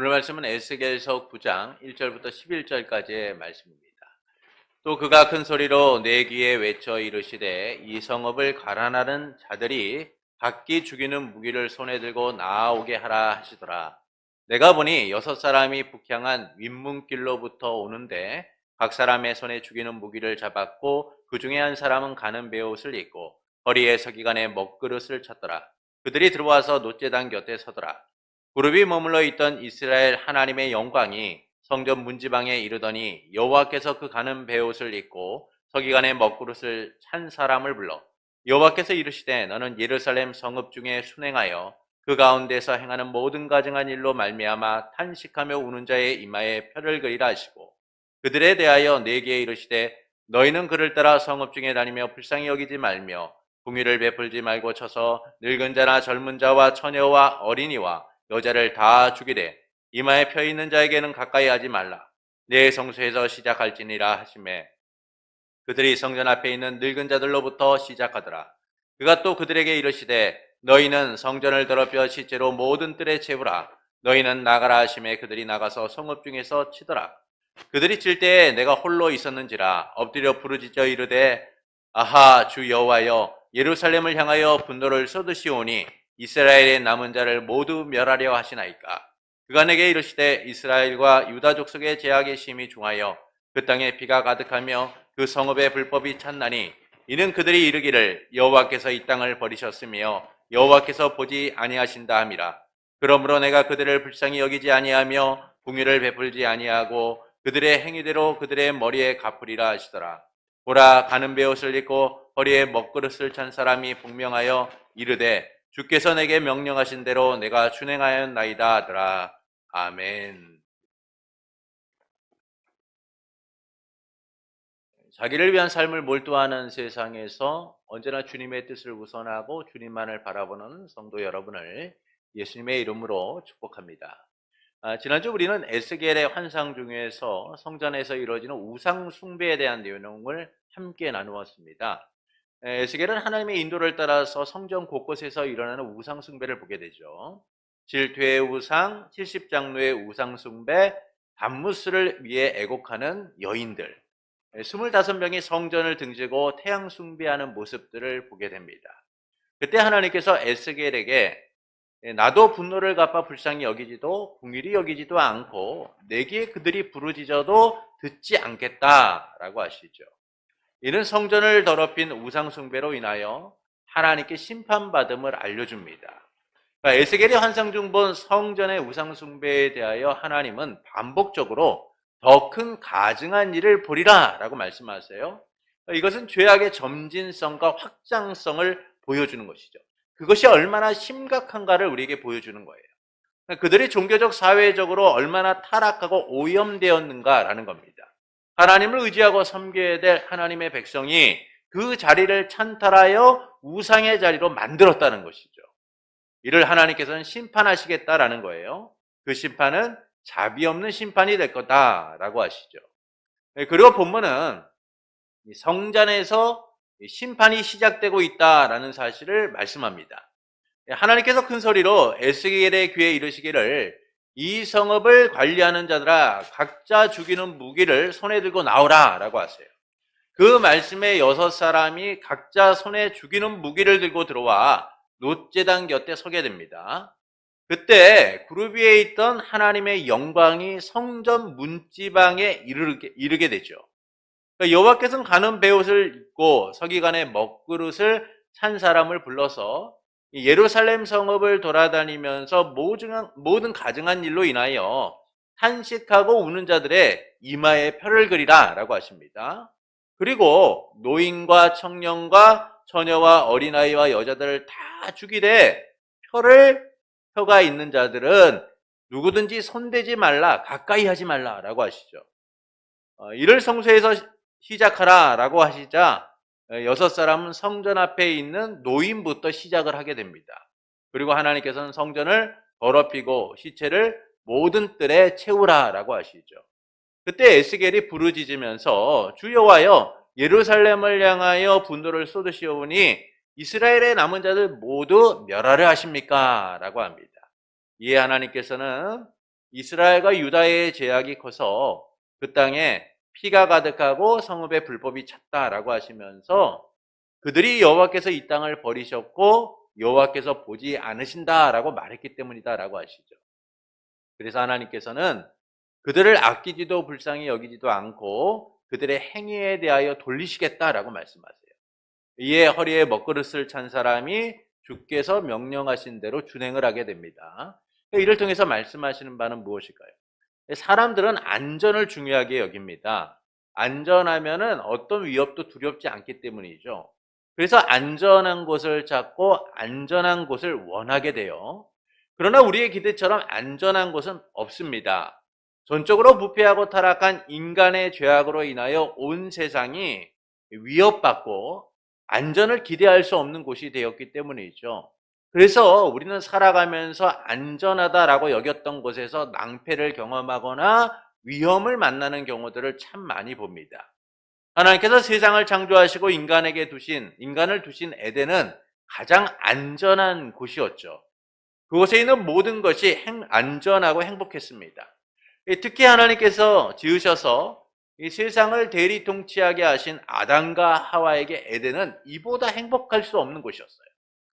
오늘 말씀은 에스겔서 9장 1절부터 11절까지의 말씀입니다. 또 그가 큰 소리로 내 귀에 외쳐 이르시되 이 성읍을 가난하는 자들이 각기 죽이는 무기를 손에 들고 나아오게 하라 하시더라. 내가 보니 6사람이 북향한 윗문길로부터 오는데 각 사람의 손에 죽이는 무기를 잡았고 그 중에 한 사람은 가는 베옷을 입고 허리에 서기관에 먹그릇을 찼더라. 그들이 들어와서 놋제단 곁에 서더라. 그룹이 머물러 있던 이스라엘 하나님의 영광이 성전 문지방에 이르더니 여호와께서 그 가는 베옷을 입고 서기관의 먹그릇을 찬 사람을 불러 여호와께서 이르시되 너는 예루살렘 성읍 중에 순행하여 그 가운데서 행하는 모든 가증한 일로 말미암아 탄식하며 우는 자의 이마에 표를 그리라 하시고 그들에 대하여 내게 이르시되 너희는 그를 따라 성읍 중에 다니며 불쌍히 여기지 말며 궁유를 베풀지 말고 쳐서 늙은 자나 젊은 자와 처녀와 어린이와 여자를 다 죽이되 이마에 펴 있는 자에게는 가까이 하지 말라. 내 성소에서 시작할지니라 하시매 그들이 성전 앞에 있는 늙은 자들로부터 시작하더라. 그가 또 그들에게 이르시되 너희는 성전을 더럽혀 시체로 모든 뜰에 채우라. 너희는 나가라 하시매 그들이 나가서 성읍 중에서 치더라. 그들이 칠 때에 내가 홀로 있었는지라 엎드려 부르짖어 이르되 아하 주 여호와여 예루살렘을 향하여 분노를 쏟으시오니 이스라엘의 남은 자를 모두 멸하려 하시나이까. 그가 내게 이르시되 이스라엘과 유다 족속의 제약이 심히 중하여 그 땅에 피가 가득하며 그 성읍에 불법이 찼나니 이는 그들이 이르기를 여호와께서 이 땅을 버리셨으며 여호와께서 보지 아니하신다 함이라. 그러므로 내가 그들을 불쌍히 여기지 아니하며 궁유를 베풀지 아니하고 그들의 행위대로 그들의 머리에 갚으리라 하시더라. 보라 가는 베옷을 입고 허리에 먹그릇을 찬 사람이 분명하여 이르되 주께서 내게 명령하신 대로 내가 준행하였나이다 하더라. 아멘. 자기를 위한 삶을 몰두하는 세상에서 언제나 주님의 뜻을 우선하고 주님만을 바라보는 성도 여러분을 예수님의 이름으로 축복합니다. 지난주 우리는 에스겔의 환상 중에서 성전에서 이루어지는 우상 숭배에 대한 내용을 함께 나누었습니다. 에스겔은 하나님의 인도를 따라서 성전 곳곳에서 일어나는 우상 숭배를 보게 되죠. 질투의 우상, 70장로의 우상 숭배, 밤무스를 위해 애곡하는 여인들, 25명이 성전을 등지고 태양 숭배하는 모습들을 보게 됩니다. 그때 하나님께서 에스겔에게 나도 분노를 갚아 불쌍히 여기지도 궁일이 여기지도 않고 내게 그들이 부르짖어도 듣지 않겠다라고 하시죠. 이는 성전을 더럽힌 우상 숭배로 인하여 하나님께 심판받음을 알려줍니다. 그러니까 에스겔의 환상 중 본 성전의 우상 숭배에 대하여 하나님은 반복적으로 더 큰 가증한 일을 보리라 라고 말씀하세요. 이것은 죄악의 점진성과 확장성을 보여주는 것이죠. 그것이 얼마나 심각한가를 우리에게 보여주는 거예요. 그들이 종교적, 사회적으로 얼마나 타락하고 오염되었는가라는 겁니다. 하나님을 의지하고 섬겨야 될 하나님의 백성이 그 자리를 찬탈하여 우상의 자리로 만들었다는 것이죠. 이를 하나님께서는 심판하시겠다라는 거예요. 그 심판은 자비 없는 심판이 될 거다라고 하시죠. 그리고 본문은 성전에서 심판이 시작되고 있다라는 사실을 말씀합니다. 하나님께서 큰 소리로 에스겔의 귀에 이르시기를 이 성읍을 관리하는 자들아 각자 죽이는 무기를 손에 들고 나오라 라고 하세요. 그 말씀에 6사람이 각자 손에 죽이는 무기를 들고 들어와 놋제단 곁에 서게 됩니다. 그때 그룹 위에 있던 하나님의 영광이 성전 문지방에 이르게 되죠. 여호와께서는 가는 베옷을 입고 서기관의 먹그릇을 찬 사람을 불러서 예루살렘 성읍을 돌아다니면서 모든 가증한 일로 인하여 탄식하고 우는 자들의 이마에 표를 그리라 라고 하십니다. 그리고 노인과 청년과 처녀와 어린아이와 여자들을 다 죽이되 표가 있는 자들은 누구든지 손대지 말라, 가까이 하지 말라 라고 하시죠. 이를 성소에서 시작하라 라고 하시자 6사람은 성전 앞에 있는 노인부터 시작을 하게 됩니다. 그리고 하나님께서는 성전을 더럽히고 시체를 모든 뜰에 채우라 라고 하시죠. 그때 에스겔이 부르짖으면서 주 여호와여 예루살렘을 향하여 분노를 쏟으시오니 이스라엘의 남은 자들 모두 멸하려 하십니까? 라고 합니다. 이에 하나님께서는 이스라엘과 유다의 제약이 커서 그 땅에 피가 가득하고 성읍에 불법이 찼다라고 하시면서 그들이 여호와께서 이 땅을 버리셨고 여호와께서 보지 않으신다라고 말했기 때문이다라고 하시죠. 그래서 하나님께서는 그들을 아끼지도 불쌍히 여기지도 않고 그들의 행위에 대하여 돌리시겠다라고 말씀하세요. 이에 허리에 먹그릇을 찬 사람이 주께서 명령하신 대로 준행을 하게 됩니다. 이를 통해서 말씀하시는 바는 무엇일까요? 사람들은 안전을 중요하게 여깁니다. 안전하면은 어떤 위협도 두렵지 않기 때문이죠. 그래서 안전한 곳을 찾고 안전한 곳을 원하게 돼요. 그러나 우리의 기대처럼 안전한 곳은 없습니다. 전적으로 부패하고 타락한 인간의 죄악으로 인하여 온 세상이 위협받고 안전을 기대할 수 없는 곳이 되었기 때문이죠. 그래서 우리는 살아가면서 안전하다라고 여겼던 곳에서 낭패를 경험하거나 위험을 만나는 경우들을 참 많이 봅니다. 하나님께서 세상을 창조하시고 인간을 두신 에덴은 가장 안전한 곳이었죠. 그곳에 있는 모든 것이 안전하고 행복했습니다. 특히 하나님께서 지으셔서 이 세상을 대리 통치하게 하신 아담과 하와에게 에덴은 이보다 행복할 수 없는 곳이었어요.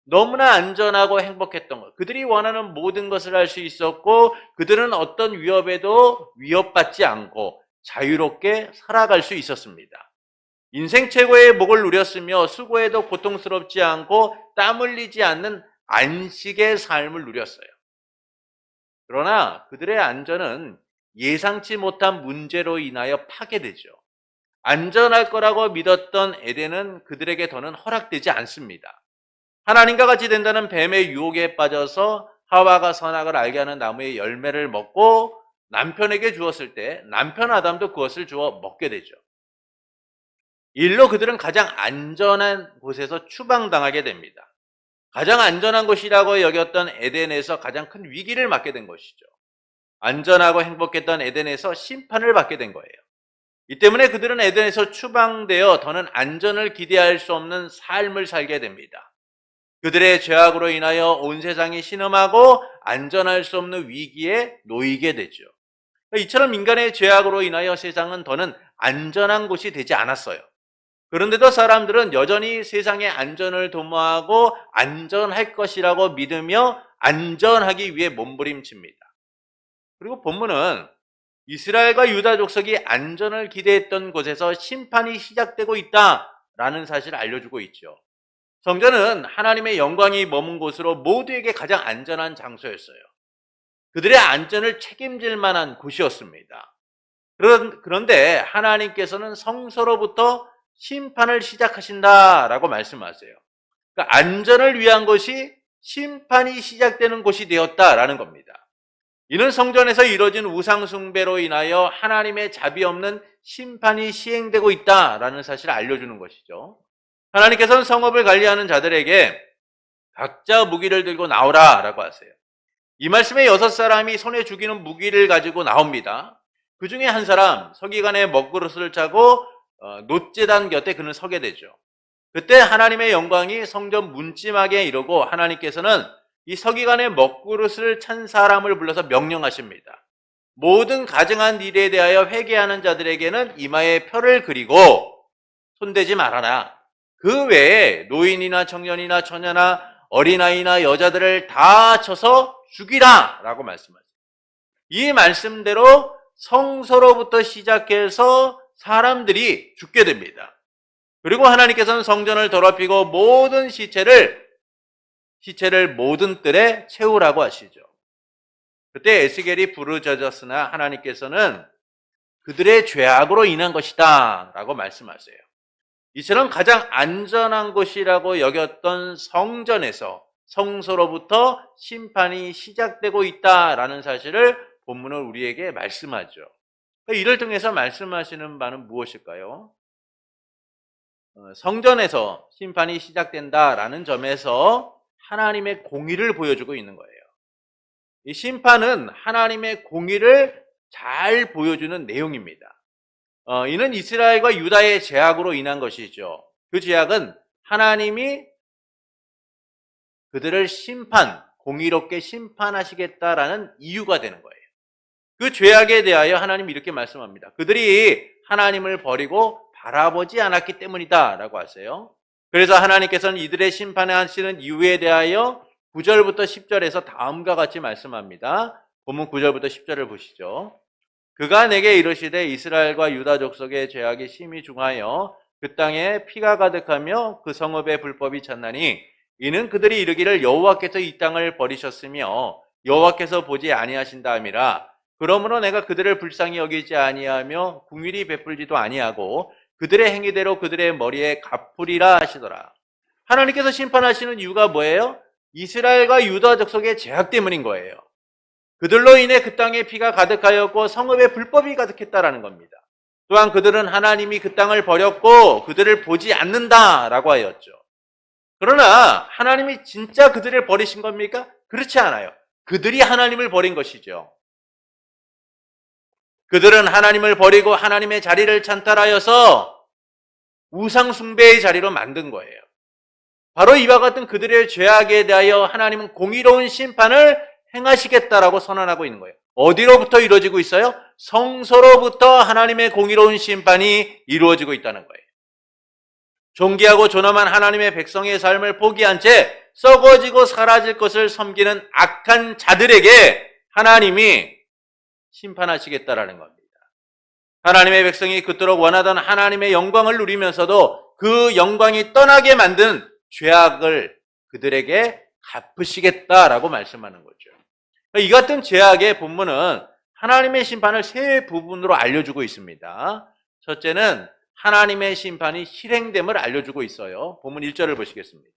너무나 안전하고 행복했던 것. 그들이 원하는 모든 것을 할 수 있었고 그들은 어떤 위협에도 위협받지 않고 자유롭게 살아갈 수 있었습니다. 인생 최고의 복을 누렸으며 수고해도 고통스럽지 않고 땀 흘리지 않는 안식의 삶을 누렸어요. 그러나 그들의 안전은 예상치 못한 문제로 인하여 파괴되죠. 안전할 거라고 믿었던 에덴은 그들에게 더는 허락되지 않습니다. 하나님과 같이 된다는 뱀의 유혹에 빠져서 하와가 선악을 알게 하는 나무의 열매를 먹고 남편에게 주었을 때 남편 아담도 그것을 주어 먹게 되죠. 일로 그들은 가장 안전한 곳에서 추방당하게 됩니다. 가장 안전한 곳이라고 여겼던 에덴에서 가장 큰 위기를 맞게 된 것이죠. 안전하고 행복했던 에덴에서 심판을 받게 된 거예요. 이 때문에 그들은 에덴에서 추방되어 더는 안전을 기대할 수 없는 삶을 살게 됩니다. 그들의 죄악으로 인하여 온 세상이 신음하고 안전할 수 없는 위기에 놓이게 되죠. 이처럼 인간의 죄악으로 인하여 세상은 더는 안전한 곳이 되지 않았어요. 그런데도 사람들은 여전히 세상의 안전을 도모하고 안전할 것이라고 믿으며 안전하기 위해 몸부림칩니다. 그리고 본문은 이스라엘과 유다 족속이 안전을 기대했던 곳에서 심판이 시작되고 있다라는 사실을 알려주고 있죠. 성전은 하나님의 영광이 머문 곳으로 모두에게 가장 안전한 장소였어요. 그들의 안전을 책임질 만한 곳이었습니다. 그런데 하나님께서는 성소로부터 심판을 시작하신다라고 말씀하세요. 그러니까 안전을 위한 것이 심판이 시작되는 곳이 되었다라는 겁니다. 이는 성전에서 이루어진 우상 숭배로 인하여 하나님의 자비 없는 심판이 시행되고 있다라는 사실을 알려주는 것이죠. 하나님께서는 성읍을 관리하는 자들에게 각자 무기를 들고 나오라라고 하세요. 이 말씀에 6사람이 손에 죽이는 무기를 가지고 나옵니다. 그 중에 한 사람 서기관의 먹그릇을 차고 놋제단 곁에 그는 서게 되죠. 그때 하나님의 영광이 성전 문지막에 이르고 하나님께서는 이 서기관의 먹그릇을 찬 사람을 불러서 명령하십니다. 모든 가증한 일에 대하여 회개하는 자들에게는 이마에 표를 그리고 손대지 말아라. 그 외에 노인이나 청년이나 처녀나 어린아이나 여자들을 다 쳐서 죽이라 라고 말씀하세요. 이 말씀대로 성소로부터 시작해서 사람들이 죽게 됩니다. 그리고 하나님께서는 성전을 더럽히고 모든 시체를 모든 뜰에 채우라고 하시죠. 그때 에스겔이 부르짖었으나 하나님께서는 그들의 죄악으로 인한 것이다 라고 말씀하세요. 이처럼 가장 안전한 곳이라고 여겼던 성소로부터 심판이 시작되고 있다라는 사실을 본문은 우리에게 말씀하죠. 이를 통해서 말씀하시는 바는 무엇일까요? 성전에서 심판이 시작된다라는 점에서 하나님의 공의를 보여주고 있는 거예요. 이 심판은 하나님의 공의를 잘 보여주는 내용입니다. 이는 이스라엘과 유다의 죄악으로 인한 것이죠. 그 죄악은 하나님이 그들을 공의롭게 심판하시겠다라는 이유가 되는 거예요. 그 죄악에 대하여 하나님이 이렇게 말씀합니다. 그들이 하나님을 버리고 바라보지 않았기 때문이다 라고 하세요. 그래서 하나님께서는 이들의 심판하시는 이유에 대하여 9절부터 10절에서 다음과 같이 말씀합니다. 본문 9절부터 10절을 보시죠. 그가 내게 이르시되 이스라엘과 유다 족속의 죄악이 심히 중하여 그 땅에 피가 가득하며 그 성읍의 불법이 찼나니 이는 그들이 이르기를 여호와께서 이 땅을 버리셨으며 여호와께서 보지 아니하신다 함이라. 그러므로 내가 그들을 불쌍히 여기지 아니하며 궁일이 베풀지도 아니하고 그들의 행위대로 그들의 머리에 갚으리라 하시더라. 하나님께서 심판하시는 이유가 뭐예요? 이스라엘과 유다 족속의 죄악 때문인 거예요. 그들로 인해 그 땅에 피가 가득하였고 성읍에 불법이 가득했다라는 겁니다. 또한 그들은 하나님이 그 땅을 버렸고 그들을 보지 않는다라고 하였죠. 그러나 하나님이 진짜 그들을 버리신 겁니까? 그렇지 않아요. 그들이 하나님을 버린 것이죠. 그들은 하나님을 버리고 하나님의 자리를 찬탈하여서 우상 숭배의 자리로 만든 거예요. 바로 이와 같은 그들의 죄악에 대하여 하나님은 공의로운 심판을 행하시겠다라고 선언하고 있는 거예요. 어디로부터 이루어지고 있어요? 성소로부터 하나님의 공의로운 심판이 이루어지고 있다는 거예요. 존귀하고 존엄한 하나님의 백성의 삶을 포기한 채 썩어지고 사라질 것을 섬기는 악한 자들에게 하나님이 심판하시겠다라는 겁니다. 하나님의 백성이 그토록 원하던 하나님의 영광을 누리면서도 그 영광이 떠나게 만든 죄악을 그들에게 갚으시겠다라고 말씀하는 거죠. 이 같은 죄악의 본문은 하나님의 심판을 세 부분으로 알려주고 있습니다. 첫째는 하나님의 심판이 실행됨을 알려주고 있어요. 본문 1절을 보시겠습니다.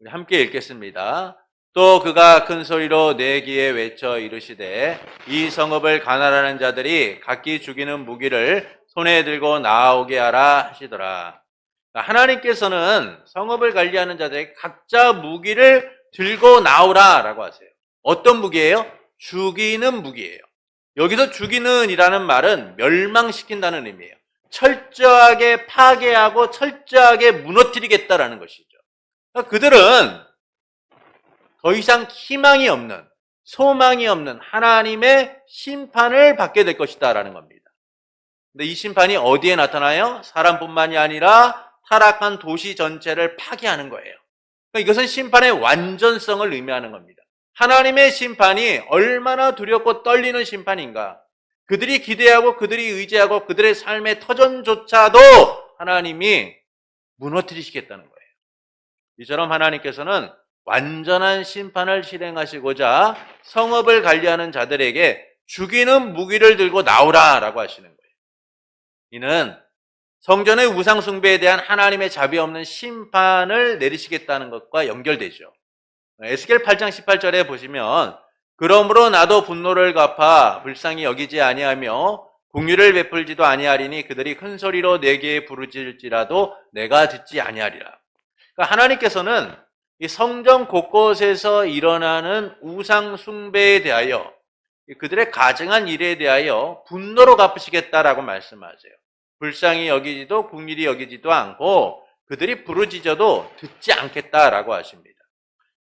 함께 읽겠습니다. 또 그가 큰 소리로 내 귀에 외쳐 이르시되 이 성읍을 가난하는 자들이 각기 죽이는 무기를 손에 들고 나오게 하라 하시더라. 하나님께서는 성읍을 관리하는 자들에게 각자 무기를 들고 나오라라고 하세요. 어떤 무기예요? 죽이는 무기예요. 여기서 죽이는 이라는 말은 멸망시킨다는 의미예요. 철저하게 파괴하고 철저하게 무너뜨리겠다라는 것이죠. 그러니까 그들은 더 이상 희망이 없는, 소망이 없는 하나님의 심판을 받게 될 것이다라는 겁니다. 근데 이 심판이 어디에 나타나요? 사람뿐만이 아니라 타락한 도시 전체를 파괴하는 거예요. 그러니까 이것은 심판의 완전성을 의미하는 겁니다. 하나님의 심판이 얼마나 두렵고 떨리는 심판인가. 그들이 기대하고 그들이 의지하고 그들의 삶의 터전조차도 하나님이 무너뜨리시겠다는 거예요. 이처럼 하나님께서는 완전한 심판을 실행하시고자 성읍을 관리하는 자들에게 죽이는 무기를 들고 나오라라고 하시는 거예요. 이는 성전의 우상 숭배에 대한 하나님의 자비 없는 심판을 내리시겠다는 것과 연결되죠. 에스겔 8장 18절에 보시면 그러므로 나도 분노를 갚아 불쌍히 여기지 아니하며 공유를 베풀지도 아니하리니 그들이 큰 소리로 내게 부르짖을지라도 내가 듣지 아니하리라. 그러니까 하나님께서는 이 성전 곳곳에서 일어나는 우상 숭배에 대하여 그들의 가증한 일에 대하여 분노로 갚으시겠다라고 말씀하세요. 불쌍히 여기지도 궁일이 여기지도 않고 그들이 부르짖어도 듣지 않겠다라고 하십니다.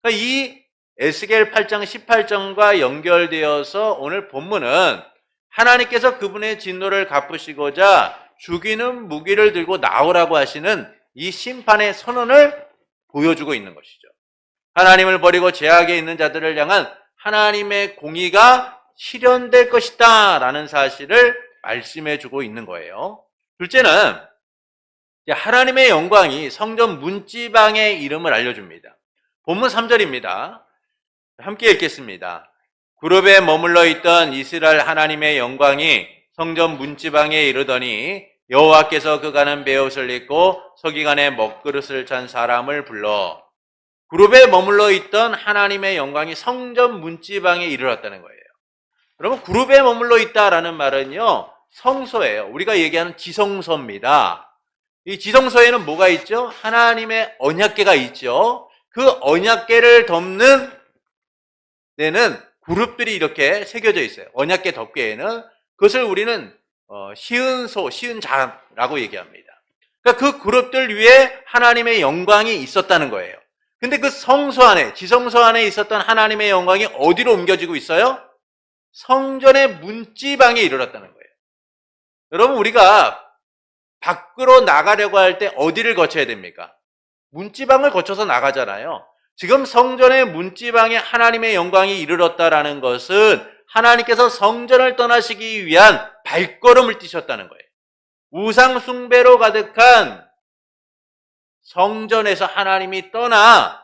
그러니까 이 에스겔 8장 18절과 연결되어서 오늘 본문은 하나님께서 그분의 진노를 갚으시고자 죽이는 무기를 들고 나오라고 하시는 이 심판의 선언을 보여주고 있는 것이죠. 하나님을 버리고 죄악에 있는 자들을 향한 하나님의 공의가 실현될 것이다 라는 사실을 말씀해주고 있는 거예요. 둘째는 하나님의 영광이 성전 문지방의 이름을 알려줍니다. 본문 3절입니다. 함께 읽겠습니다. 그룹에 머물러 있던 이스라엘 하나님의 영광이 성전 문지방에 이르더니 여호와께서 그가는 베옷을 입고 서기관에 먹그릇을 찬 사람을 불러. 그룹에 머물러 있던 하나님의 영광이 성전 문지방에 이르렀다는 거예요. 여러분, 그룹에 머물러 있다라는 말은요, 성소예요. 우리가 얘기하는 지성소입니다. 이 지성소에는 뭐가 있죠? 하나님의 언약궤가 있죠. 그 언약궤를 덮는 데는 그룹들이 이렇게 새겨져 있어요. 언약궤 덮개에는. 그것을 우리는 시은소, 시은자라고 얘기합니다. 그러니까 그 그룹들 위에 하나님의 영광이 있었다는 거예요. 근데 그 성소 안에, 지성소 안에 있었던 하나님의 영광이 어디로 옮겨지고 있어요? 성전의 문지방에 이르렀다는 거예요. 여러분, 우리가 밖으로 나가려고 할 때 어디를 거쳐야 됩니까? 문지방을 거쳐서 나가잖아요. 지금 성전의 문지방에 하나님의 영광이 이르렀다라는 것은 하나님께서 성전을 떠나시기 위한 발걸음을 뛰셨다는 거예요. 우상 숭배로 가득한 성전에서 하나님이 떠나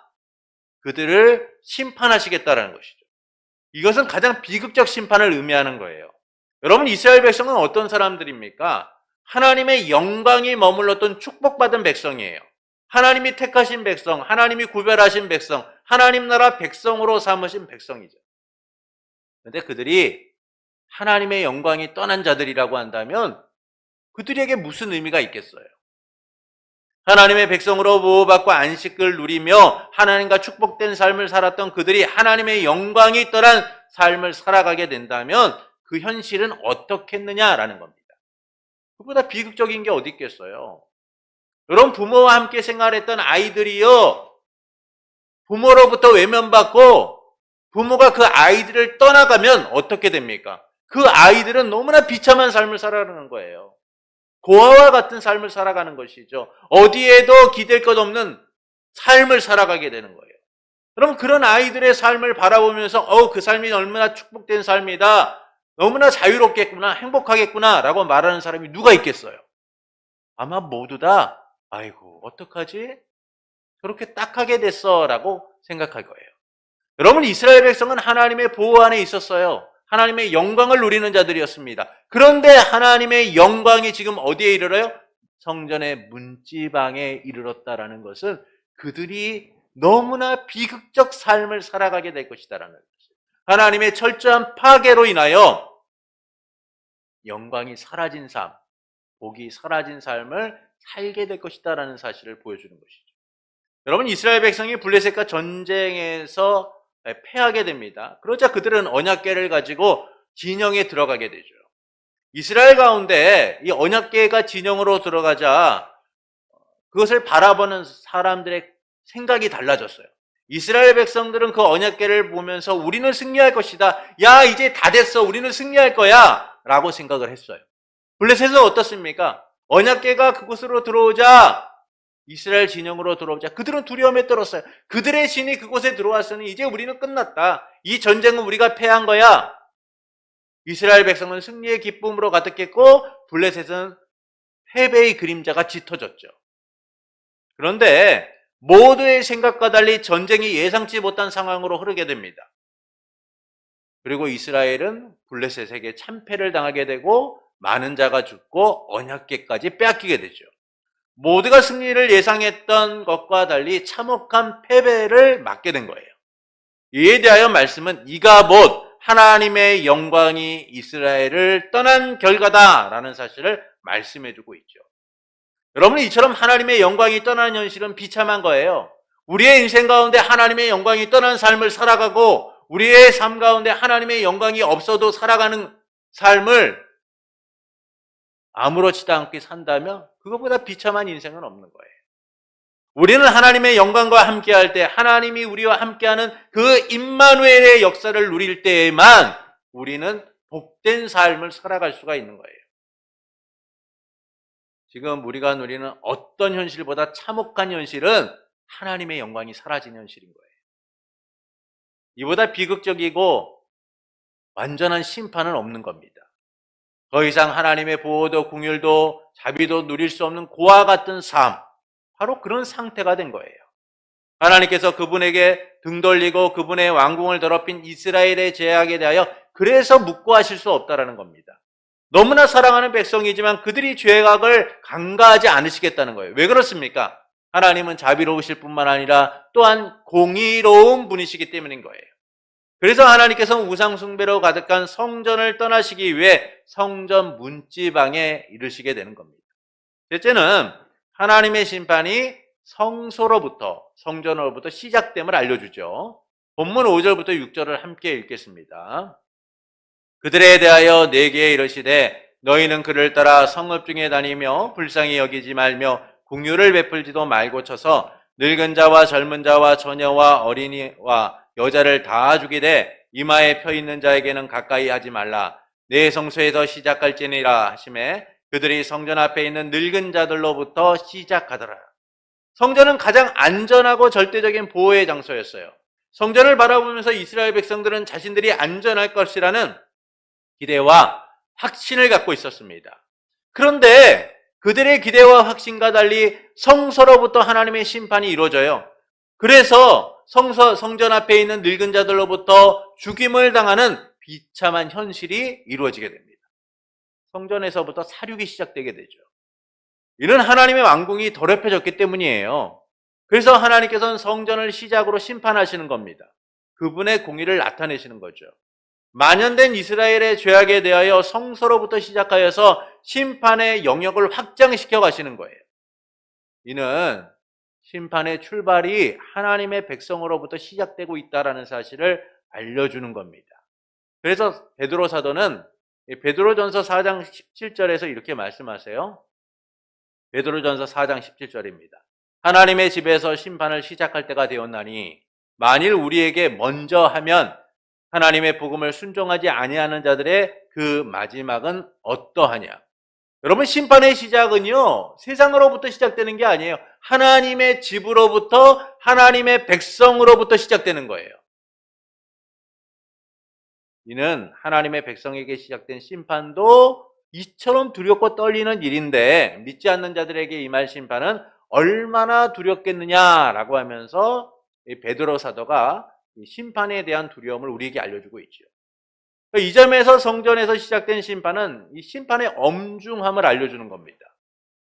그들을 심판하시겠다라는 것이죠. 이것은 가장 비극적 심판을 의미하는 거예요. 여러분, 이스라엘 백성은 어떤 사람들입니까? 하나님의 영광이 머물렀던 축복받은 백성이에요. 하나님이 택하신 백성, 하나님이 구별하신 백성, 하나님 나라 백성으로 삼으신 백성이죠. 그런데 그들이 하나님의 영광이 떠난 자들이라고 한다면 그들에게 무슨 의미가 있겠어요? 하나님의 백성으로 보호받고 안식을 누리며 하나님과 축복된 삶을 살았던 그들이 하나님의 영광이 떠난 삶을 살아가게 된다면 그 현실은 어떻겠느냐라는 겁니다. 그보다 비극적인 게 어디 있겠어요? 여러분, 부모와 함께 생활했던 아이들이요, 부모로부터 외면받고 부모가 그 아이들을 떠나가면 어떻게 됩니까? 그 아이들은 너무나 비참한 삶을 살아가는 거예요. 고아와 같은 삶을 살아가는 것이죠. 어디에도 기댈 것 없는 삶을 살아가게 되는 거예요. 그럼 그런 아이들의 삶을 바라보면서 그 삶이 얼마나 축복된 삶이다, 너무나 자유롭겠구나, 행복하겠구나 라고 말하는 사람이 누가 있겠어요? 아마 모두 다 아이고 어떡하지? 저렇게 딱하게 됐어 라고 생각할 거예요. 여러분, 이스라엘 백성은 하나님의 보호 안에 있었어요. 하나님의 영광을 누리는 자들이었습니다. 그런데 하나님의 영광이 지금 어디에 이르러요? 성전의 문지방에 이르렀다라는 것은 그들이 너무나 비극적 삶을 살아가게 될 것이다라는 것이죠. 하나님의 철저한 파괴로 인하여 영광이 사라진 삶, 복이 사라진 삶을 살게 될 것이다라는 사실을 보여주는 것이죠. 여러분, 이스라엘 백성이 블레셋과 전쟁에서 패하게 됩니다. 그러자 그들은 언약궤를 가지고 진영에 들어가게 되죠. 이스라엘 가운데 이 언약궤가 진영으로 들어가자 그것을 바라보는 사람들의 생각이 달라졌어요. 이스라엘 백성들은 그 언약궤를 보면서 우리는 승리할 것이다. 야, 이제 다 됐어. 우리는 승리할 거야. 라고 생각을 했어요. 블레셋은 어떻습니까? 언약궤가 그곳으로 들어오자, 이스라엘 진영으로 들어오자 그들은 두려움에 떨었어요. 그들의 신이 그곳에 들어왔으니 이제 우리는 끝났다. 이 전쟁은 우리가 패한 거야. 이스라엘 백성은 승리의 기쁨으로 가득했고 블레셋은 패배의 그림자가 짙어졌죠. 그런데 모두의 생각과 달리 전쟁이 예상치 못한 상황으로 흐르게 됩니다. 그리고 이스라엘은 블레셋에게 참패를 당하게 되고 많은 자가 죽고 언약궤까지 빼앗기게 되죠. 모두가 승리를 예상했던 것과 달리 참혹한 패배를 맞게 된 거예요. 이에 대하여 말씀은 이가 못 하나님의 영광이 이스라엘을 떠난 결과다라는 사실을 말씀해주고 있죠. 여러분, 이처럼 하나님의 영광이 떠난 현실은 비참한 거예요. 우리의 인생 가운데 하나님의 영광이 떠난 삶을 살아가고 우리의 삶 가운데 하나님의 영광이 없어도 살아가는 삶을 아무렇지도 않게 산다면 그것보다 비참한 인생은 없는 거예요. 우리는 하나님의 영광과 함께할 때, 하나님이 우리와 함께하는 그 임마누엘의 역사를 누릴 때에만 우리는 복된 삶을 살아갈 수가 있는 거예요. 지금 우리가 누리는 어떤 현실보다 참혹한 현실은 하나님의 영광이 사라진 현실인 거예요. 이보다 비극적이고 완전한 심판은 없는 겁니다. 더 이상 하나님의 보호도 긍휼도 자비도 누릴 수 없는 고아 같은 삶, 바로 그런 상태가 된 거예요. 하나님께서 그분에게 등 돌리고 그분의 왕궁을 더럽힌 이스라엘의 죄악에 대하여 그래서 묵고하실 수 없다라는 겁니다. 너무나 사랑하는 백성이지만 그들이 죄악을 간과하지 않으시겠다는 거예요. 왜 그렇습니까? 하나님은 자비로우실 뿐만 아니라 또한 공의로운 분이시기 때문인 거예요. 그래서 하나님께서는 우상 숭배로 가득한 성전을 떠나시기 위해 성전 문지방에 이르시게 되는 겁니다. 셋째는 하나님의 심판이 성소로부터, 성전으로부터 시작됨을 알려주죠. 본문 5절부터 6절을 함께 읽겠습니다. 그들에 대하여 내게 이르시되 너희는 그를 따라 성읍 중에 다니며 불쌍히 여기지 말며 긍휼을 베풀지도 말고 쳐서 늙은 자와 젊은 자와 처녀와 어린이와 여자를 다 죽이되 이마에 펴 있는 자에게는 가까이 하지 말라. 내 성소에서 시작할지니라 하시매 그들이 성전 앞에 있는 늙은 자들로부터 시작하더라. 성전은 가장 안전하고 절대적인 보호의 장소였어요. 성전을 바라보면서 이스라엘 백성들은 자신들이 안전할 것이라는 기대와 확신을 갖고 있었습니다. 그런데 그들의 기대와 확신과 달리 성소로부터 하나님의 심판이 이루어져요. 그래서 성전 앞에 있는 늙은 자들로부터 죽임을 당하는 비참한 현실이 이루어지게 됩니다. 성전에서부터 사륙이 시작되게 되죠. 이는 하나님의 왕궁이 더럽혀졌기 때문이에요. 그래서 하나님께서는 성전을 시작으로 심판하시는 겁니다. 그분의 공의를 나타내시는 거죠. 만연된 이스라엘의 죄악에 대하여 성소로부터 시작하여서 심판의 영역을 확장시켜 가시는 거예요. 이는 심판의 출발이 하나님의 백성으로부터 시작되고 있다는 사실을 알려주는 겁니다. 그래서 베드로 사도는 베드로전서 4장 17절에서 이렇게 말씀하세요. 베드로전서 4장 17절입니다. 하나님의 집에서 심판을 시작할 때가 되었나니 만일 우리에게 먼저 하면 하나님의 복음을 순종하지 아니하는 자들의 그 마지막은 어떠하냐. 여러분, 심판의 시작은요, 세상으로부터 시작되는 게 아니에요. 하나님의 집으로부터, 하나님의 백성으로부터 시작되는 거예요. 이는 하나님의 백성에게 시작된 심판도 이처럼 두렵고 떨리는 일인데 믿지 않는 자들에게 임할 심판은 얼마나 두렵겠느냐라고 하면서 베드로 사도가 심판에 대한 두려움을 우리에게 알려주고 있죠. 이 점에서 성전에서 시작된 심판은 이 심판의 엄중함을 알려주는 겁니다.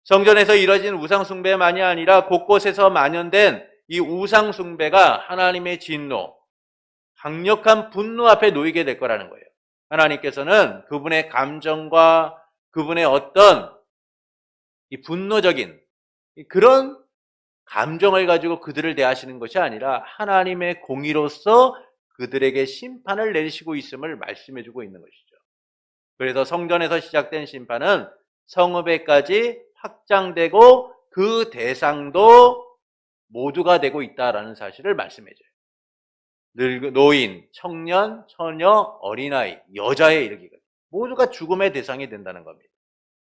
성전에서 이뤄진 우상숭배만이 아니라 곳곳에서 만연된 이 우상숭배가 하나님의 진노, 강력한 분노 앞에 놓이게 될 거라는 거예요. 하나님께서는 그분의 감정과 그분의 어떤 이 분노적인 그런 감정을 가지고 그들을 대하시는 것이 아니라 하나님의 공의로서 그들에게 심판을 내리시고 있음을 말씀해주고 있는 것이죠. 그래서 성전에서 시작된 심판은 성읍에까지 확장되고 그 대상도 모두가 되고 있다는 사실을 말씀해줘요. 노인, 청년, 처녀, 어린아이, 여자에 이르기까지 모두가 죽음의 대상이 된다는 겁니다.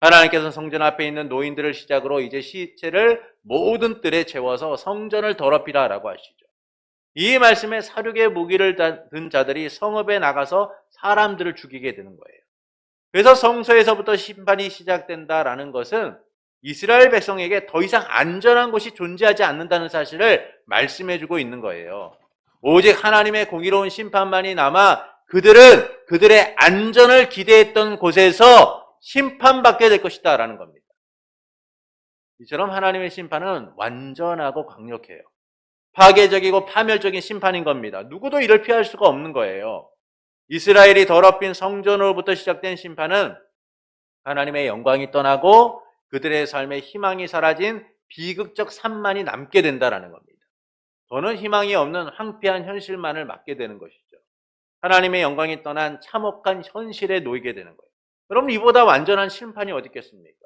하나님께서는 성전 앞에 있는 노인들을 시작으로 이제 시체를 모든 뜰에 채워서 성전을 더럽히라라고 하시죠. 이 말씀에 사륙의 무기를 든 자들이 성읍에 나가서 사람들을 죽이게 되는 거예요. 그래서 성소에서부터 심판이 시작된다라는 것은 이스라엘 백성에게 더 이상 안전한 곳이 존재하지 않는다는 사실을 말씀해주고 있는 거예요. 오직 하나님의 공의로운 심판만이 남아 그들은 그들의 안전을 기대했던 곳에서 심판받게 될 것이다 라는 겁니다. 이처럼 하나님의 심판은 완전하고 강력해요. 파괴적이고 파멸적인 심판인 겁니다. 누구도 이를 피할 수가 없는 거예요. 이스라엘이 더럽힌 성전으로부터 시작된 심판은 하나님의 영광이 떠나고 그들의 삶의 희망이 사라진 비극적 산만이 남게 된다는 겁니다. 더는 희망이 없는 황폐한 현실만을 맞게 되는 것이죠. 하나님의 영광이 떠난 참혹한 현실에 놓이게 되는 거예요. 여러분, 이보다 완전한 심판이 어디 있겠습니까?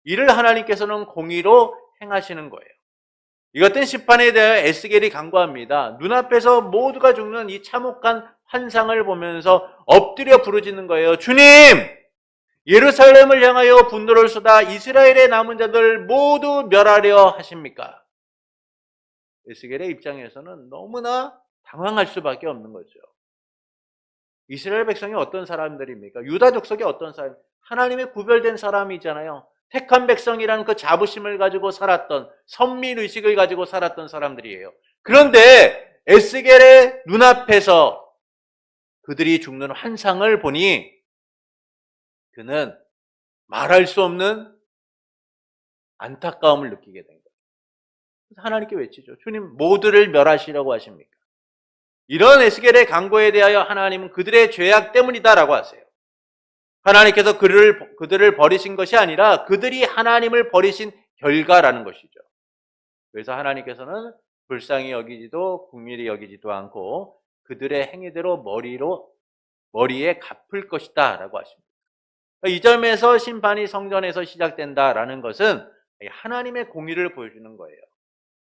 이를 하나님께서는 공의로 행하시는 거예요. 이 같은 심판에 대하여 에스겔이 간구합니다. 눈앞에서 모두가 죽는 이 참혹한 환상을 보면서 엎드려 부르짖는 거예요. 주님! 예루살렘을 향하여 분노를 쏟아 이스라엘의 남은 자들 모두 멸하려 하십니까? 에스겔의 입장에서는 너무나 당황할 수밖에 없는 거죠. 이스라엘 백성이 어떤 사람들입니까? 유다 족속이 어떤 사람? 하나님의 구별된 사람이잖아요. 택한 백성이라는 그 자부심을 가지고 살았던, 선민의식을 가지고 살았던 사람들이에요. 그런데 에스겔의 눈앞에서 그들이 죽는 환상을 보니 그는 말할 수 없는 안타까움을 느끼게 된 거예요. 하나님께 외치죠. 주님, 모두를 멸하시라고 하십니까? 이런 에스겔의 간구에 대하여 하나님은 그들의 죄악 때문이다라고 하세요. 하나님께서 그들을 버리신 것이 아니라 그들이 하나님을 버리신 결과라는 것이죠. 그래서 하나님께서는 불쌍히 여기지도 긍휼히 여기지도 않고 그들의 행위대로 머리에 갚을 것이다 라고 하십니다. 이 점에서 심판이 성전에서 시작된다라는 것은 하나님의 공의를 보여주는 거예요.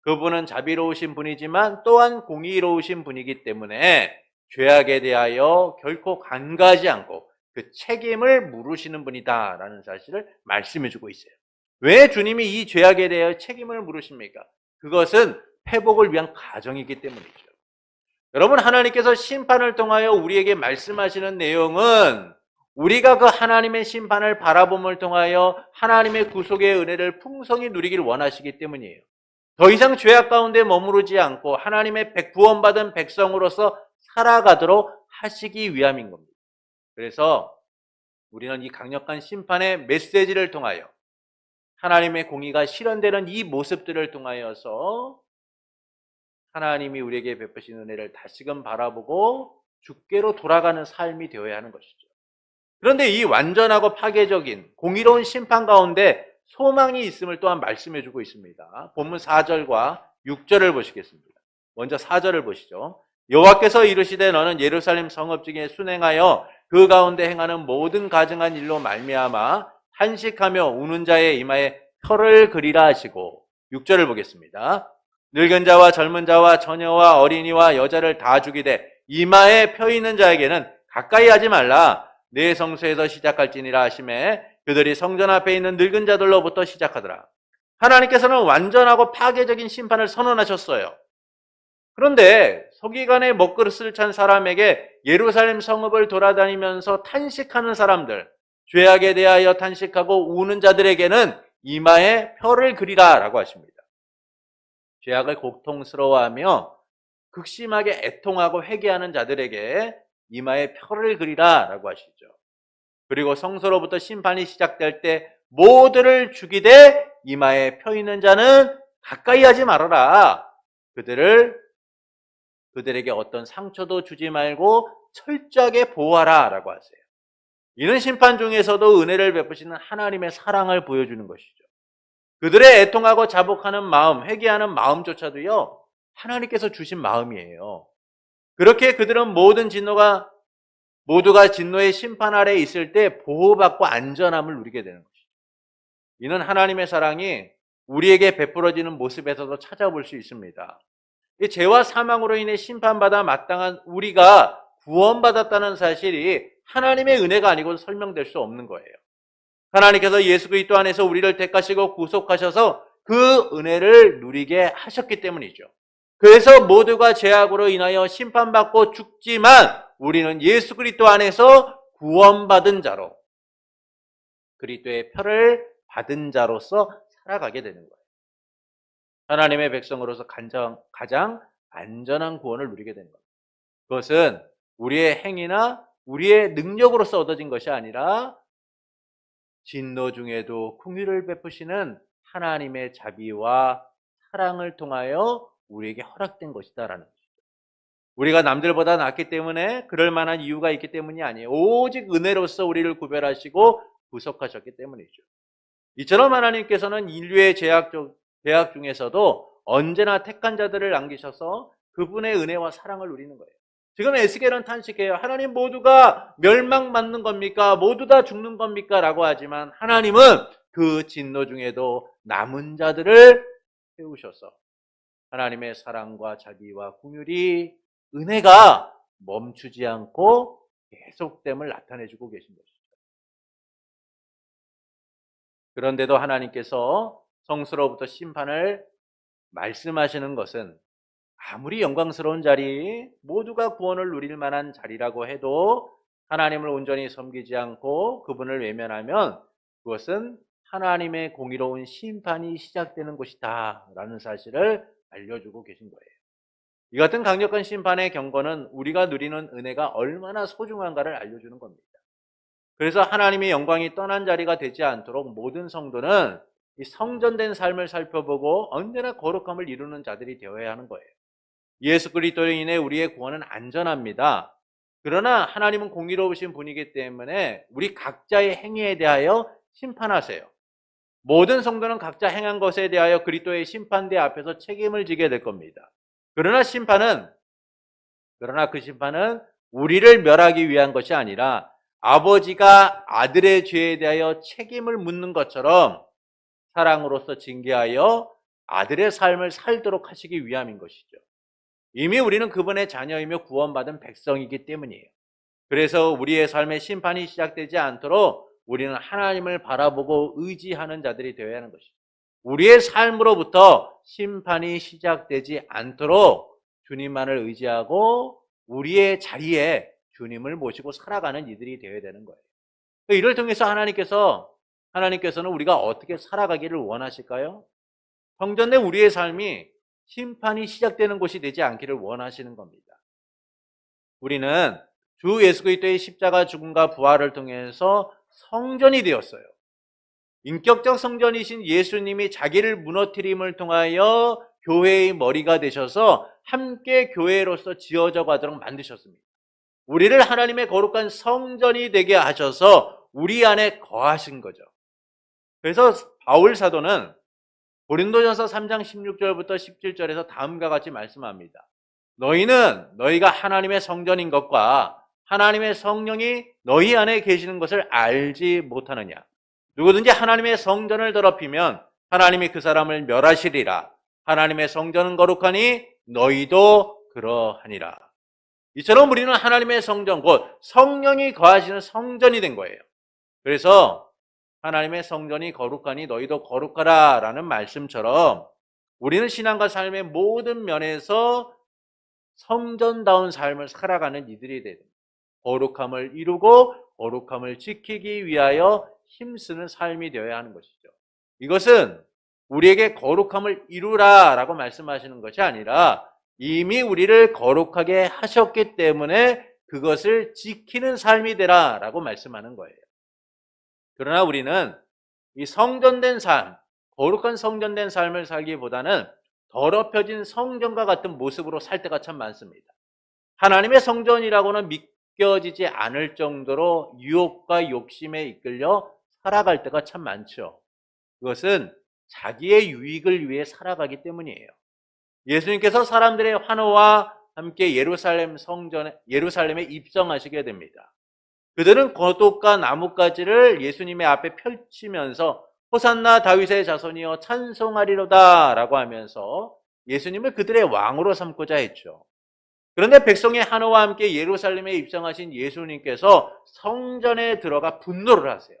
그분은 자비로우신 분이지만 또한 공의로우신 분이기 때문에 죄악에 대하여 결코 간과하지 않고 그 책임을 물으시는 분이다라는 사실을 말씀해주고 있어요. 왜 주님이 이 죄악에 대하여 책임을 물으십니까? 그것은 회복을 위한 과정이기 때문이죠. 여러분, 하나님께서 심판을 통하여 우리에게 말씀하시는 내용은 우리가 그 하나님의 심판을 바라봄을 통하여 하나님의 구속의 은혜를 풍성히 누리길 원하시기 때문이에요. 더 이상 죄악 가운데 머무르지 않고 하나님의 구원받은 백성으로서 살아가도록 하시기 위함인 겁니다. 그래서 우리는 이 강력한 심판의 메시지를 통하여 하나님의 공의가 실현되는 이 모습들을 통하여서 하나님이 우리에게 베푸신 은혜를 다시금 바라보고 주께로 돌아가는 삶이 되어야 하는 것이죠. 그런데 이 완전하고 파괴적인 공의로운 심판 가운데 소망이 있음을 또한 말씀해주고 있습니다. 본문 4절과 6절을 보시겠습니다. 먼저 4절을 보시죠. 여호와께서 이르시되 너는 예루살렘 성읍 중에 순행하여 그 가운데 행하는 모든 가증한 일로 말미암아 탄식하며 우는 자의 이마에 혀를 그리라 하시고 6절을 보겠습니다. 늙은 자와 젊은 자와 처녀와 어린이와 여자를 다 죽이되 이마에 펴 있는 자에게는 가까이 하지 말라. 내 성소에서 시작할지니라 하시매 그들이 성전 앞에 있는 늙은 자들로부터 시작하더라. 하나님께서는 완전하고 파괴적인 심판을 선언하셨어요. 그런데 서기관의 먹그릇을 찬 사람에게 예루살렘 성읍을 돌아다니면서 탄식하는 사람들, 죄악에 대하여 탄식하고 우는 자들에게는 이마에 펴를 그리라 라고 하십니다. 죄악을 고통스러워하며 극심하게 애통하고 회개하는 자들에게 이마에 펴를 그리라 라고 하시죠. 그리고 성소로부터 심판이 시작될 때 모두를 죽이되 이마에 펴 있는 자는 가까이 하지 말아라. 그들에게 어떤 상처도 주지 말고 철저하게 보호하라 라고 하세요. 이는 심판 중에서도 은혜를 베푸시는 하나님의 사랑을 보여주는 것이죠. 그들의 애통하고 자복하는 마음, 회개하는 마음조차도요, 하나님께서 주신 마음이에요. 그렇게 그들은 모두가 진노의 심판 아래에 있을 때 보호받고 안전함을 누리게 되는 것이죠. 이는 하나님의 사랑이 우리에게 베풀어지는 모습에서도 찾아볼 수 있습니다. 이 죄와 사망으로 인해 심판받아 마땅한 우리가 구원받았다는 사실이 하나님의 은혜가 아니고 설명될 수 없는 거예요. 하나님께서 예수 그리스도 안에서 우리를 택하시고 구속하셔서 그 은혜를 누리게 하셨기 때문이죠. 그래서 모두가 죄악으로 인하여 심판받고 죽지만 우리는 예수 그리스도 안에서 구원받은 자로 그리스도의 표를 받은 자로서 살아가게 되는 거예요. 하나님의 백성으로서 가장 안전한 구원을 누리게 되는 겁니다. 그것은 우리의 행위나 우리의 능력으로서 얻어진 것이 아니라 진노 중에도 긍휼을 베푸시는 하나님의 자비와 사랑을 통하여 우리에게 허락된 것이다라는 것이죠. 우리가 남들보다 낫기 때문에 그럴 만한 이유가 있기 때문이 아니에요. 오직 은혜로서 우리를 구별하시고 구속하셨기 때문이죠. 이처럼 하나님께서는 인류의 죄악 중에서도 언제나 택한 자들을 남기셔서 그분의 은혜와 사랑을 누리는 거예요. 지금 에스겔은 탄식해요. 하나님 모두가 멸망받는 겁니까? 모두 다 죽는 겁니까? 라고 하지만 하나님은 그 진노 중에도 남은 자들을 세우셔서 하나님의 사랑과 자비와 긍휼이 은혜가 멈추지 않고 계속됨을 나타내주고 계신 것이죠. 그런데도 하나님께서 성수로부터 심판을 말씀하시는 것은 아무리 영광스러운 자리, 모두가 구원을 누릴 만한 자리라고 해도 하나님을 온전히 섬기지 않고 그분을 외면하면 그것은 하나님의 공의로운 심판이 시작되는 것이다 라는 사실을 알려주고 계신 거예요. 이 같은 강력한 심판의 경고는 우리가 누리는 은혜가 얼마나 소중한가를 알려주는 겁니다. 그래서 하나님의 영광이 떠난 자리가 되지 않도록 모든 성도는 이 성전된 삶을 살펴보고 언제나 거룩함을 이루는 자들이 되어야 하는 거예요. 예수 그리스도로 인해 우리의 구원은 안전합니다. 그러나 하나님은 공의로우신 분이기 때문에 우리 각자의 행위에 대하여 심판하세요. 모든 성도는 각자 행한 것에 대하여 그리스도의 심판대 앞에서 책임을 지게 될 겁니다. 그러나 그 심판은 우리를 멸하기 위한 것이 아니라 아버지가 아들의 죄에 대하여 책임을 묻는 것처럼 사랑으로서 징계하여 아들의 삶을 살도록 하시기 위함인 것이죠. 이미 우리는 그분의 자녀이며 구원받은 백성이기 때문이에요. 그래서 우리의 삶의 심판이 시작되지 않도록 우리는 하나님을 바라보고 의지하는 자들이 되어야 하는 것이죠. 우리의 삶으로부터 심판이 시작되지 않도록 주님만을 의지하고 우리의 자리에 주님을 모시고 살아가는 이들이 되어야 되는 거예요. 이를 통해서 하나님께서는 우리가 어떻게 살아가기를 원하실까요? 성전된 우리의 삶이 심판이 시작되는 곳이 되지 않기를 원하시는 겁니다. 우리는 주 예수 그리스도의 십자가 죽음과 부활을 통해서 성전이 되었어요. 인격적 성전이신 예수님이 자기를 무너뜨림을 통하여 교회의 머리가 되셔서 함께 교회로서 지어져 가도록 만드셨습니다. 우리를 하나님의 거룩한 성전이 되게 하셔서 우리 안에 거하신 거죠. 그래서 바울 사도는 고린도전서 3장 16절부터 17절에서 다음과 같이 말씀합니다. 너희는 너희가 하나님의 성전인 것과 하나님의 성령이 너희 안에 계시는 것을 알지 못하느냐. 누구든지 하나님의 성전을 더럽히면 하나님이 그 사람을 멸하시리라. 하나님의 성전은 거룩하니 너희도 그러하니라. 이처럼 우리는 하나님의 성전, 곧 성령이 거하시는 성전이 된 거예요. 그래서 하나님의 성전이 거룩하니 너희도 거룩하라 라는 말씀처럼 우리는 신앙과 삶의 모든 면에서 성전다운 삶을 살아가는 이들이 되는, 거룩함을 이루고 거룩함을 지키기 위하여 힘쓰는 삶이 되어야 하는 것이죠. 이것은 우리에게 거룩함을 이루라 라고 말씀하시는 것이 아니라 이미 우리를 거룩하게 하셨기 때문에 그것을 지키는 삶이 되라 라고 말씀하는 거예요. 그러나 우리는 이 성전된 삶, 거룩한 성전된 삶을 살기보다는 더럽혀진 성전과 같은 모습으로 살 때가 참 많습니다. 하나님의 성전이라고는 믿겨지지 않을 정도로 유혹과 욕심에 이끌려 살아갈 때가 참 많죠. 그것은 자기의 유익을 위해 살아가기 때문이에요. 예수님께서 사람들의 환호와 함께 예루살렘에 입성하시게 됩니다. 그들은 겉옷과 나뭇가지를 예수님의 앞에 펼치면서 호산나 다윗의 자손이여 찬송하리로다 라고 하면서 예수님을 그들의 왕으로 삼고자 했죠. 그런데 백성의 환호와 함께 예루살렘에 입성하신 예수님께서 성전에 들어가 분노를 하세요.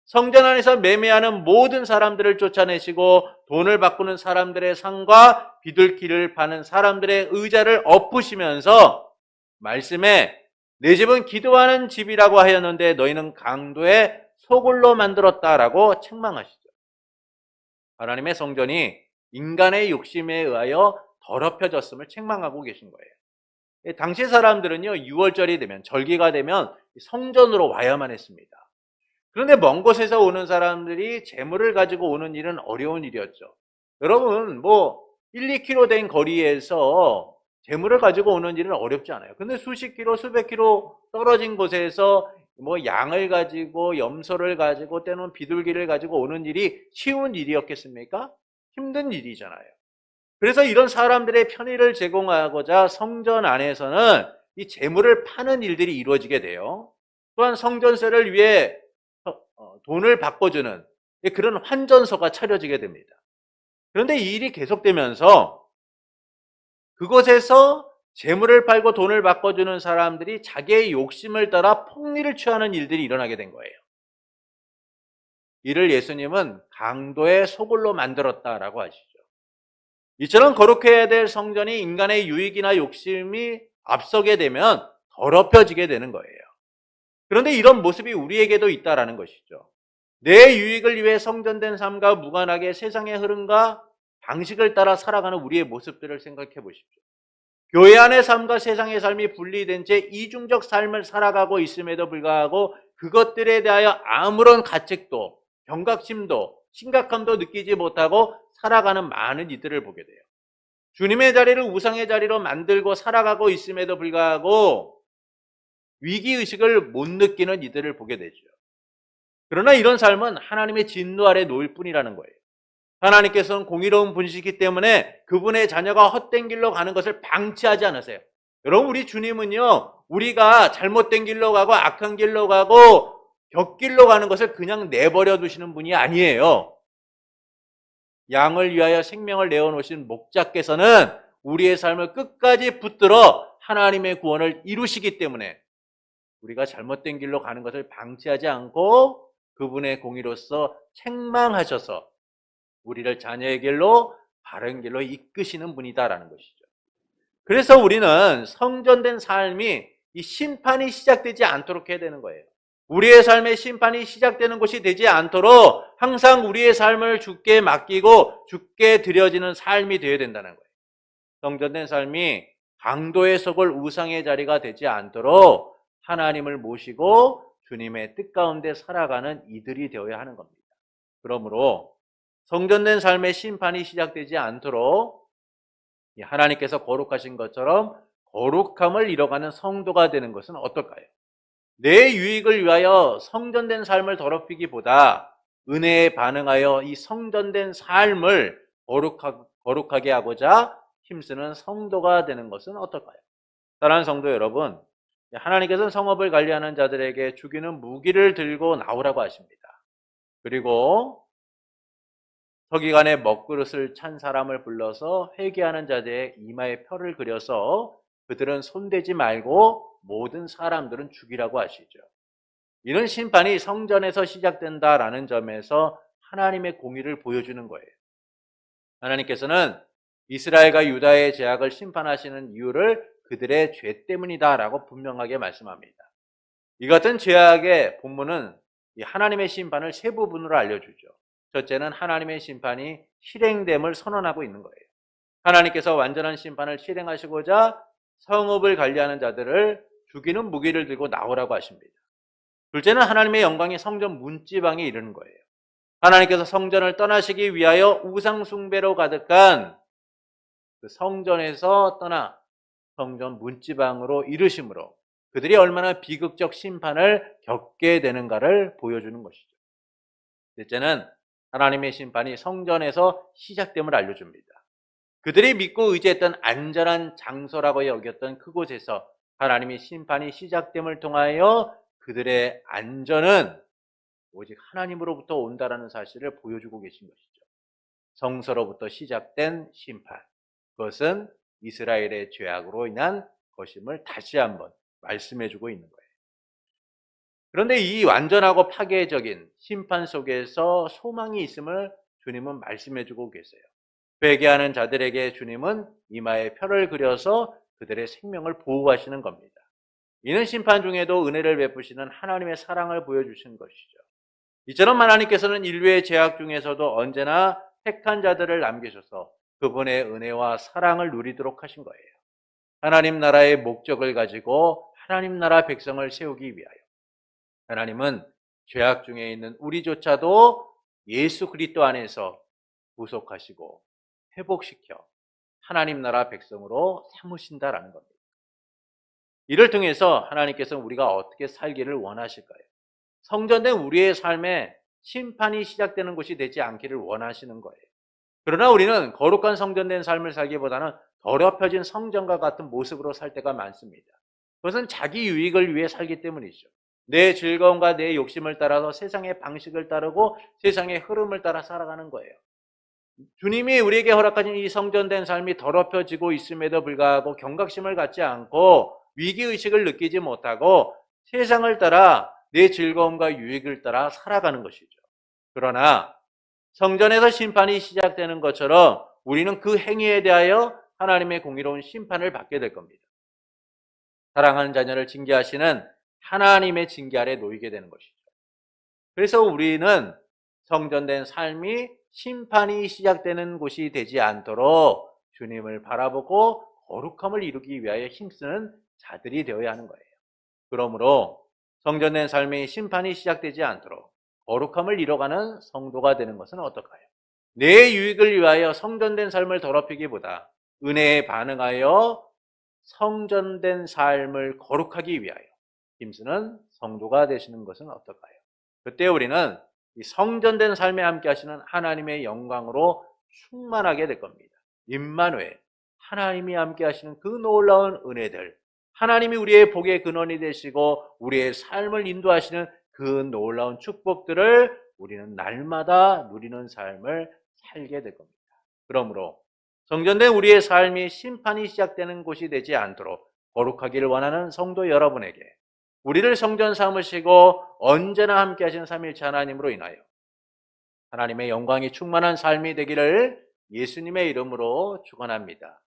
성전 안에서 매매하는 모든 사람들을 쫓아내시고 돈을 바꾸는 사람들의 상과 비둘기를 파는 사람들의 의자를 엎으시면서 말씀에 내 집은 기도하는 집이라고 하였는데 너희는 강도의 소굴로 만들었다라고 책망하시죠. 하나님의 성전이 인간의 욕심에 의하여 더럽혀졌음을 책망하고 계신 거예요. 당시 사람들은요, 6월절이 되면, 절기가 되면 성전으로 와야만 했습니다. 그런데 먼 곳에서 오는 사람들이 재물을 가지고 오는 일은 어려운 일이었죠. 여러분, 1, 2km 된 거리에서 재물을 가지고 오는 일은 어렵지 않아요. 근데 수십 킬로, 수백 킬로 떨어진 곳에서 양을 가지고, 염소를 가지고, 때로는 비둘기를 가지고 오는 일이 쉬운 일이었겠습니까? 힘든 일이잖아요. 그래서 이런 사람들의 편의를 제공하고자 성전 안에서는 이 재물을 파는 일들이 이루어지게 돼요. 또한 성전세를 위해 돈을 바꿔주는 그런 환전소가 차려지게 됩니다. 그런데 이 일이 계속되면서 그곳에서 재물을 팔고 돈을 바꿔주는 사람들이 자기의 욕심을 따라 폭리를 취하는 일들이 일어나게 된 거예요. 이를 예수님은 강도의 소굴로 만들었다라고 하시죠. 이처럼 거룩해야 될 성전이 인간의 유익이나 욕심이 앞서게 되면 더럽혀지게 되는 거예요. 그런데 이런 모습이 우리에게도 있다라는 것이죠. 내 유익을 위해 성전된 삶과 무관하게 세상의 흐름과 방식을 따라 살아가는 우리의 모습들을 생각해 보십시오. 교회 안의 삶과 세상의 삶이 분리된 채 이중적 삶을 살아가고 있음에도 불구하고 그것들에 대하여 아무런 가책도, 경각심도, 심각함도 느끼지 못하고 살아가는 많은 이들을 보게 돼요. 주님의 자리를 우상의 자리로 만들고 살아가고 있음에도 불구하고 위기의식을 못 느끼는 이들을 보게 되죠. 그러나 이런 삶은 하나님의 진노 아래 놓일 뿐이라는 거예요. 하나님께서는 공의로운 분이시기 때문에 그분의 자녀가 헛된 길로 가는 것을 방치하지 않으세요. 여러분, 우리 주님은요, 우리가 잘못된 길로 가고 악한 길로 가고 곁길로 가는 것을 그냥 내버려 두시는 분이 아니에요. 양을 위하여 생명을 내어놓으신 목자께서는 우리의 삶을 끝까지 붙들어 하나님의 구원을 이루시기 때문에 우리가 잘못된 길로 가는 것을 방치하지 않고 그분의 공의로서 책망하셔서 우리를 자녀의 길로 바른 길로 이끄시는 분이다라는 것이죠. 그래서 우리는 성전된 삶이 이 심판이 시작되지 않도록 해야 되는 거예요. 우리의 삶의 심판이 시작되는 것이 되지 않도록 항상 우리의 삶을 주께 맡기고 주께 드려지는 삶이 되어야 된다는 거예요. 성전된 삶이 강도의 속을 우상의 자리가 되지 않도록 하나님을 모시고 주님의 뜻 가운데 살아가는 이들이 되어야 하는 겁니다. 그러므로 성전된 삶의 심판이 시작되지 않도록 하나님께서 거룩하신 것처럼 거룩함을 이뤄가는 성도가 되는 것은 어떨까요? 내 유익을 위하여 성전된 삶을 더럽히기보다 은혜에 반응하여 이 성전된 삶을 거룩하게 하고자 힘쓰는 성도가 되는 것은 어떨까요? 사랑하는 성도 여러분, 하나님께서는 성읍을 관리하는 자들에게 죽이는 무기를 들고 나오라고 하십니다. 그리고 서기관의 먹그릇을 찬 사람을 불러서 회개하는 자들의 이마에 표를 그려서 그들은 손대지 말고 모든 사람들은 죽이라고 하시죠. 이런 심판이 성전에서 시작된다라는 점에서 하나님의 공의를 보여주는 거예요. 하나님께서는 이스라엘과 유다의 죄악을 심판하시는 이유를 그들의 죄 때문이다라고 분명하게 말씀합니다. 이 같은 죄악의 본문은 하나님의 심판을 세 부분으로 알려주죠. 첫째는 하나님의 심판이 실행됨을 선언하고 있는 거예요. 하나님께서 완전한 심판을 실행하시고자 성읍을 관리하는 자들을 죽이는 무기를 들고 나오라고 하십니다. 둘째는 하나님의 영광이 성전 문지방에 이르는 거예요. 하나님께서 성전을 떠나시기 위하여 우상 숭배로 가득한 그 성전에서 떠나 성전 문지방으로 이르심으로 그들이 얼마나 비극적 심판을 겪게 되는가를 보여주는 것이죠. 셋째는 하나님의 심판이 성전에서 시작됨을 알려줍니다. 그들이 믿고 의지했던 안전한 장소라고 여겼던 그곳에서 하나님의 심판이 시작됨을 통하여 그들의 안전은 오직 하나님으로부터 온다라는 사실을 보여주고 계신 것이죠. 성서로부터 시작된 심판, 그것은 이스라엘의 죄악으로 인한 것임을 다시 한번 말씀해주고 있는 거예요. 그런데 이 완전하고 파괴적인 심판 속에서 소망이 있음을 주님은 말씀해주고 계세요. 회개하는 자들에게 주님은 이마에 표를 그려서 그들의 생명을 보호하시는 겁니다. 이는 심판 중에도 은혜를 베푸시는 하나님의 사랑을 보여주신 것이죠. 이처럼 하나님께서는 인류의 죄악 중에서도 언제나 택한 자들을 남기셔서 그분의 은혜와 사랑을 누리도록 하신 거예요. 하나님 나라의 목적을 가지고 하나님 나라 백성을 세우기 위하여 하나님은 죄악 중에 있는 우리조차도 예수 그리스도 안에서 구속하시고 회복시켜 하나님 나라 백성으로 삼으신다라는 겁니다. 이를 통해서 하나님께서는 우리가 어떻게 살기를 원하실까요? 성전된 우리의 삶에 심판이 시작되는 것이 되지 않기를 원하시는 거예요. 그러나 우리는 거룩한 성전된 삶을 살기보다는 더럽혀진 성전과 같은 모습으로 살 때가 많습니다. 그것은 자기 유익을 위해 살기 때문이죠. 내 즐거움과 내 욕심을 따라서 세상의 방식을 따르고 세상의 흐름을 따라 살아가는 거예요. 주님이 우리에게 허락하신 이 성전된 삶이 더럽혀지고 있음에도 불구하고 경각심을 갖지 않고 위기의식을 느끼지 못하고 세상을 따라 내 즐거움과 유익을 따라 살아가는 것이죠. 그러나 성전에서 심판이 시작되는 것처럼 우리는 그 행위에 대하여 하나님의 공의로운 심판을 받게 될 겁니다. 사랑하는 자녀를 징계하시는 하나님의 징계 아래 놓이게 되는 것이죠. 그래서 우리는 성전된 삶이 심판이 시작되는 곳이 되지 않도록 주님을 바라보고 거룩함을 이루기 위하여 힘쓰는 자들이 되어야 하는 거예요. 그러므로 성전된 삶의 심판이 시작되지 않도록 거룩함을 이뤄가는 성도가 되는 것은 어떨까요? 내 유익을 위하여 성전된 삶을 더럽히기보다 은혜에 반응하여 성전된 삶을 거룩하기 위하여 힘쓰는 성도가 되시는 것은 어떨까요? 그때 우리는 이 성전된 삶에 함께 하시는 하나님의 영광으로 충만하게 될 겁니다. 임마누엘, 하나님이 함께 하시는 그 놀라운 은혜들, 하나님이 우리의 복의 근원이 되시고 우리의 삶을 인도하시는 그 놀라운 축복들을 우리는 날마다 누리는 삶을 살게 될 겁니다. 그러므로 성전된 우리의 삶이 심판이 시작되는 곳이 되지 않도록 거룩하기를 원하는 성도 여러분에게 우리를 성전 삼으시고 언제나 함께 하시는 삼위일체 하나님으로 인하여 하나님의 영광이 충만한 삶이 되기를 예수님의 이름으로 축원합니다.